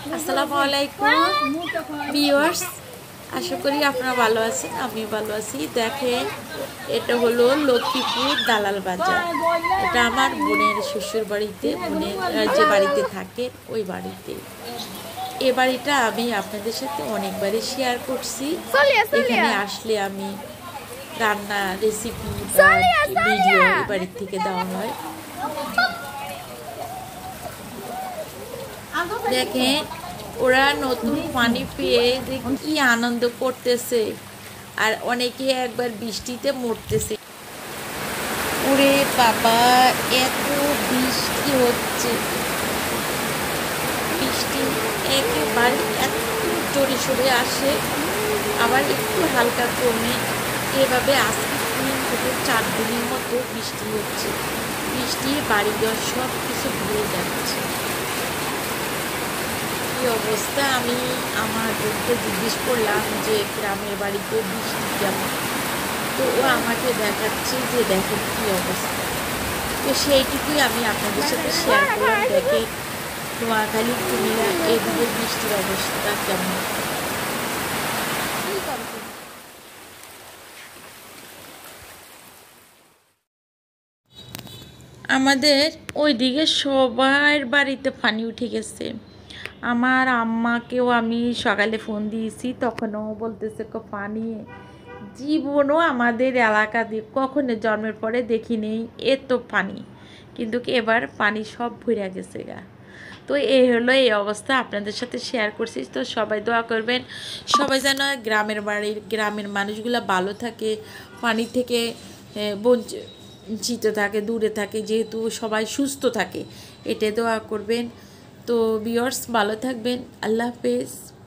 আসসালামু আলাইকুম ভিউয়ার্স, আশা করি আপনারা ভালো আছেন। আমি ভালো আছি। দেখেন, এটা হলো লক্ষ্মীপুর দালাল বাজার। এটা আমার বোনের শ্বশুর বাড়িতে, বোনের যে বাড়িতে থাকে ওই বাড়িতে। এ বাড়িটা আমি আপনাদের সাথে অনেকবারই শেয়ার করছি। এখানে আসলে আমি রান্না রেসিপি বা ভিডিও এ বাড়ির থেকে দেওয়া হয়। দেখেন, ওরা নতুন পানি পেয়ে যে কি আনন্দ করতেছে, আর অনেকে একবার বৃষ্টিতে মরতেছে। ওরে বাবা, এত বৃষ্টি হচ্ছে, বৃষ্টি একেবারে এত জোরে সোরে আসে, আবার একটু হালকা কমে। এভাবে আজকে 3 থেকে 4 দিনের মতো বৃষ্টি হচ্ছে। বৃষ্টি বাড়িঘর সব কিছু ভরে যাচ্ছে। কি অবস্থা! আমি আমার বোনকে জিজ্ঞেস করলাম যে গ্রামের বাড়িতে বৃষ্টি কেমন, তো ও আমাকে দেখাচ্ছে যে দেখেন কি অবস্থা। তো সেইটুকুই আমি আপনাদের সাথে শেয়ার করলাম। দেখে নোয়াখালী, কুমিল্লা এদিকে বৃষ্টির অবস্থা কেমন। আমাদের ওইদিকে সবার বাড়িতে পানি উঠে গেছে। আমার আম্মাকেও আমি সকালে ফোন দিয়েছি, তখনও বলতেছে পানি জীবনও আমাদের এলাকা দিয়ে কখনো জন্মের পরে দেখি নেই এত পানি, কিন্তু এবার পানি সব ভরে গেছে গা। তো এই হলো এই অবস্থা, আপনাদের সাথে শেয়ার করছি। তো সবাই দোয়া করবেন, সবাই যেন গ্রামের মানুষগুলো ভালো থাকে, পানি থেকে বঞ্চিত থাকে, দূরে থাকে, যেহেতু সবাই সুস্থ থাকে, এটাই দোয়া করবেন। তো ভিউয়ার্স, ভালো থাকবেন। আল্লাহ হাফেজ।